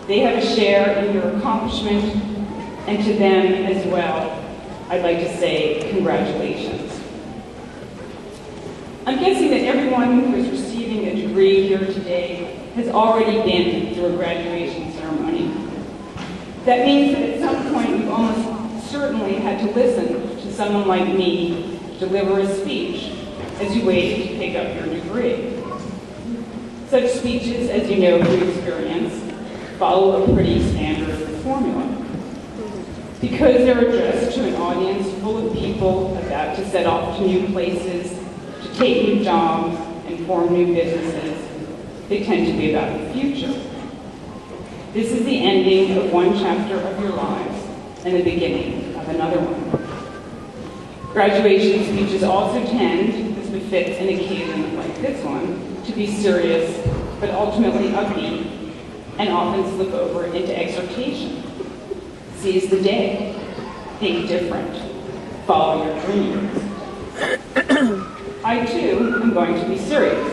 They have a share in your accomplishment, and to them as well, I'd like to say congratulations. I'm guessing that everyone who is receiving a degree here today has already been through a graduation ceremony. That means that at some point you've almost certainly had to listen to someone like me deliver a speech as you waited to pick up your degree. Such speeches, as you know through experience, follow a pretty standard formula. Because they're addressed to an audience full of people about to set off to new places, to take new jobs, and form new businesses, they tend to be about the future. This is the ending of one chapter of your lives and the beginning of another one. Graduation speeches also tend, as befits an occasion like this one, to be serious, but ultimately upbeat, and often slip over into exhortation. Seize the day, think different, follow your dreams. I too am going to be serious.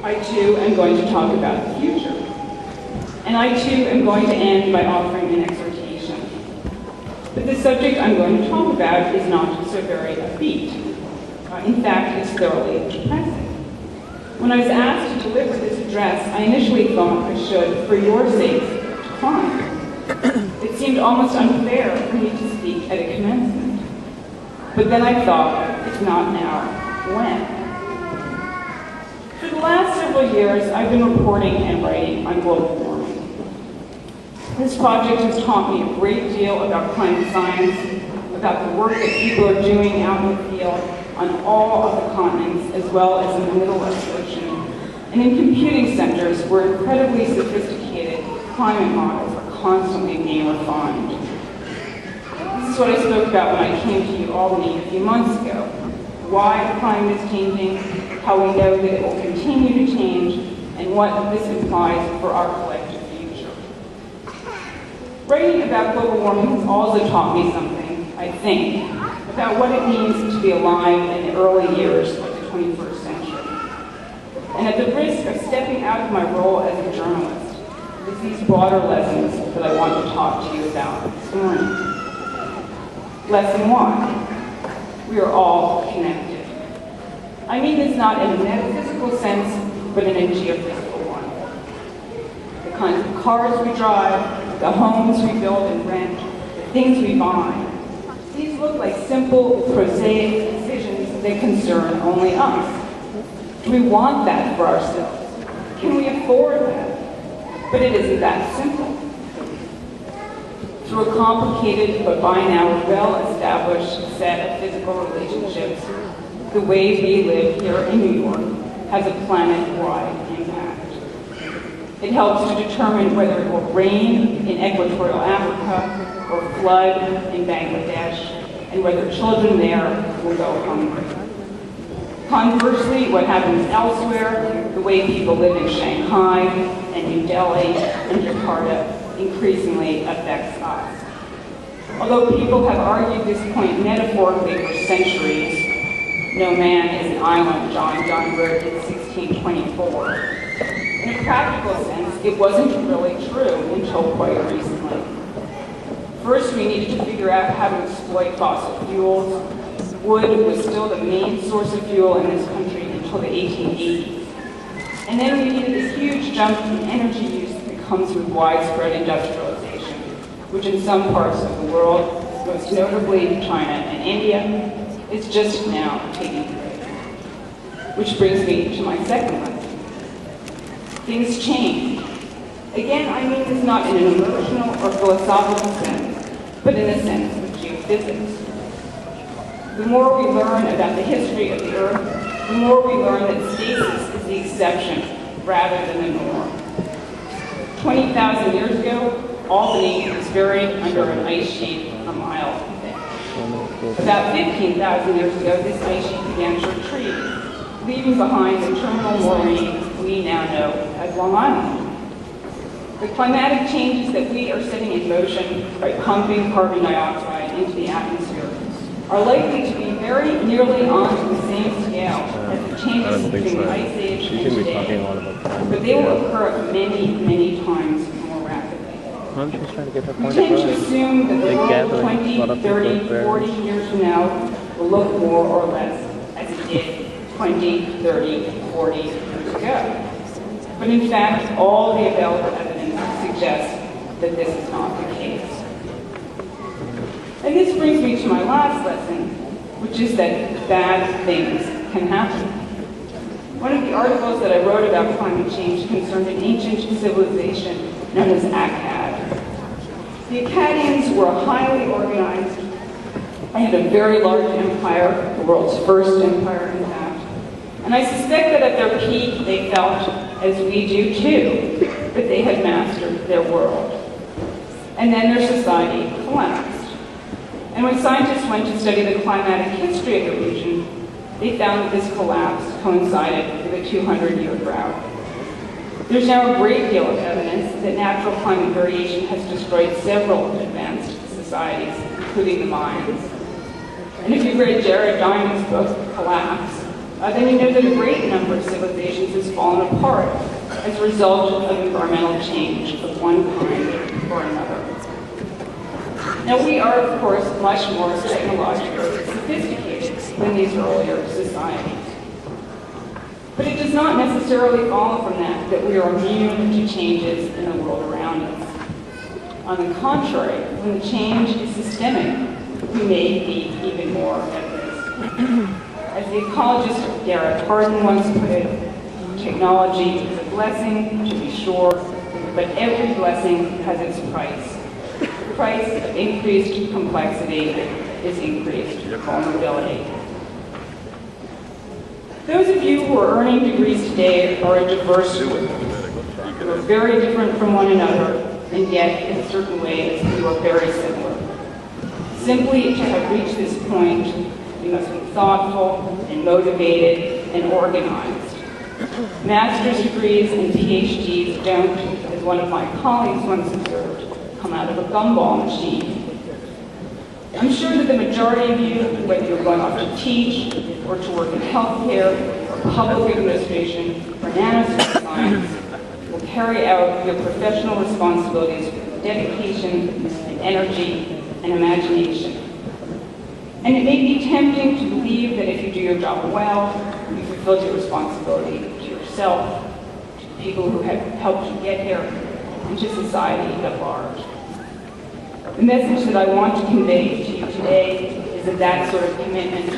I too am going to talk about the future. And I too am going to end by offering an exhortation. But the subject I'm going to talk about is not so very upbeat. In fact, it's thoroughly depressing. When I was asked to deliver this address, I initially thought I should, for your sake, decline. It seemed almost unfair for me to speak at a commencement. But then I thought, if not now, when? For the last several years, I've been reporting and writing on global warming. This project has taught me a great deal about climate science, about the work that people are doing out in the field on all of the continents, as well as in the Middle Ocean, and in computing centers where incredibly sophisticated climate models are constantly being refined. This is what I spoke about when I came to Albany a few months ago. Why the climate is changing, how we know that it will continue to change, and what this implies for our collective future. Writing about global warming has also taught me something, I think, about what it means to be alive in the early years of the 21st century. And at the risk of stepping out of my role as a journalist, it's these broader lessons that I want to talk to you about this morning. Lesson 1, we are all connected. I mean this not in a metaphysical sense, but in a geophysical one. The kinds of cars we drive, the homes we build and rent, the things we buy, these look like simple, prosaic decisions that concern only us. Do we want that for ourselves? Can we afford that? But it isn't that simple. Through a complicated, but by now well-established set of physical relationships, the way we live here in New York has a planet-wide impact. It helps to determine whether it will rain in equatorial Africa or flood in Bangladesh, and whether children there will go hungry. Conversely, what happens elsewhere, the way people live in Shanghai and New Delhi and Jakarta, increasingly affects us. Although people have argued this point metaphorically for centuries, no man is an island, John Donne wrote in 1624. In a practical sense, it wasn't really true until quite recently. First, we needed to figure out how to exploit fossil fuels. Wood was still the main source of fuel in this country until the 1880s. And then we needed this huge jump in energy use that comes with widespread industrialization, which in some parts of the world, most notably China and India, is just now taking place. Which brings me to my second lesson. Things change. Again, I mean this not in an emotional or philosophical sense, but in the sense of geophysics. The more we learn about the history of the Earth, the more we learn that stasis is the exception rather than the norm. 20,000 years ago, Albany was buried under an ice sheet a mile thick. About 15,000 years ago, this ice sheet began to retreat, leaving behind the terminal moraine we now know as Long Island. The climatic changes that we are setting in motion by pumping carbon dioxide into the atmosphere are likely to be very nearly on the same scale as the changes between the Ice Age and today, but they will occur many, many times I'm just trying to get her We point tend to across. assume that the Big world gathering, 20, lot of 30, people, 40 years from now will look more or less as it did 20, 30, 40 years ago. But in fact, all the available evidence suggests that this is not the case. And this brings me to my last lesson, which is that bad things can happen. One of the articles that I wrote about climate change concerned an ancient civilization known as Akkad. The Akkadians were highly organized. They had a very large empire, the world's first empire, in fact. And I suspect that at their peak, they felt, as we do too, that they had mastered their world. And then their society collapsed. And when scientists went to study the climatic history of the region, they found that this collapse coincided with a 200-year drought. There's now a great deal of evidence that natural climate variation has destroyed several advanced societies, including the Mayans. And if you've read Jared Diamond's book, Collapse, then you know that a great number of civilizations has fallen apart as a result of environmental change of one kind or another. Now, we are, of course, much more technologically sophisticated than these earlier societies. But it does not necessarily follow from that we are immune to changes in the world around us. On the contrary, when the change is systemic, we may be even more at risk. As the ecologist Garrett Hardin once put it, technology is a blessing, to be sure, but every blessing has its price. The price of increased complexity is increased vulnerability. Those of you who are earning degrees today are a diverse group. You are very different from one another, and yet, in certain ways, you are very similar. Simply to have reached this point, you must be thoughtful and motivated and organized. Master's degrees and PhDs don't, as one of my colleagues once observed, come out of a gumball machine. I'm sure that the majority of you, whether you're going off to teach, or to work in healthcare, or public administration, or nanoscience, will carry out your professional responsibilities with dedication and energy and imagination. And it may be tempting to believe that if you do your job well, you fulfilled your responsibility to yourself, to the people who have helped you get here, and to society at large. The message that I want to convey to you today is that that sort of commitment,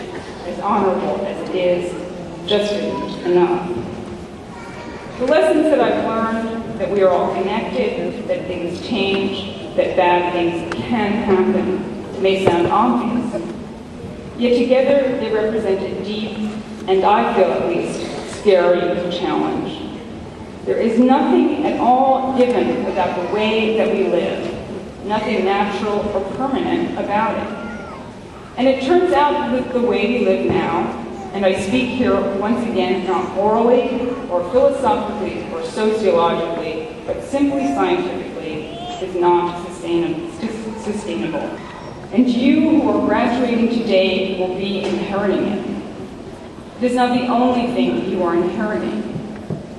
as honorable as it is, just isn't enough. The lessons that I've learned, that we are all connected, that things change, that bad things can happen, may sound obvious. Yet together they represent a deep, and I feel at least, scary challenge. There is nothing at all given about the way that we live. Nothing natural or permanent about it. And it turns out that the way we live now, and I speak here once again not morally or philosophically or sociologically, but simply scientifically, is not sustainable. And you who are graduating today will be inheriting it. It is not the only thing you are inheriting.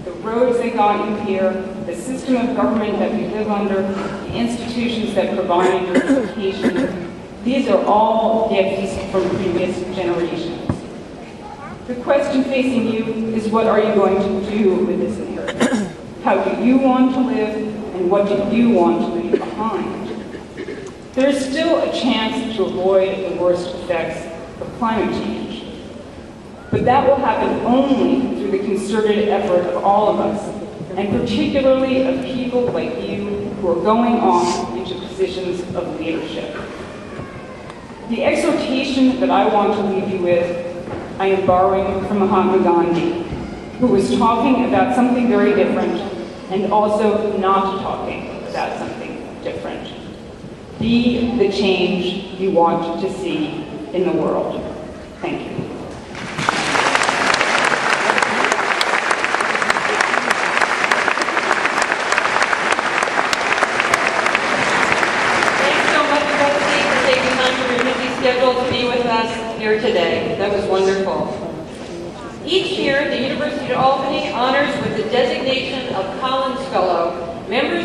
The roads that got you here, the system of government that we live under, the institutions that provide your education, these are all gifts from previous generations. The question facing you is, what are you going to do with this inheritance? How do you want to live, and what do you want to leave behind? There is still a chance to avoid the worst effects of climate change. But that will happen only through the concerted effort of all of us, and particularly of people like you who are going on into positions of leadership. The exhortation that I want to leave you with, I am borrowing from Mahatma Gandhi, who was talking about something very different and also not talking about something different. Be the change you want to see in the world. Thank you. Scheduled to be with us here today. That was wonderful. Each year, the University of Albany honors with the designation of Collins Fellow members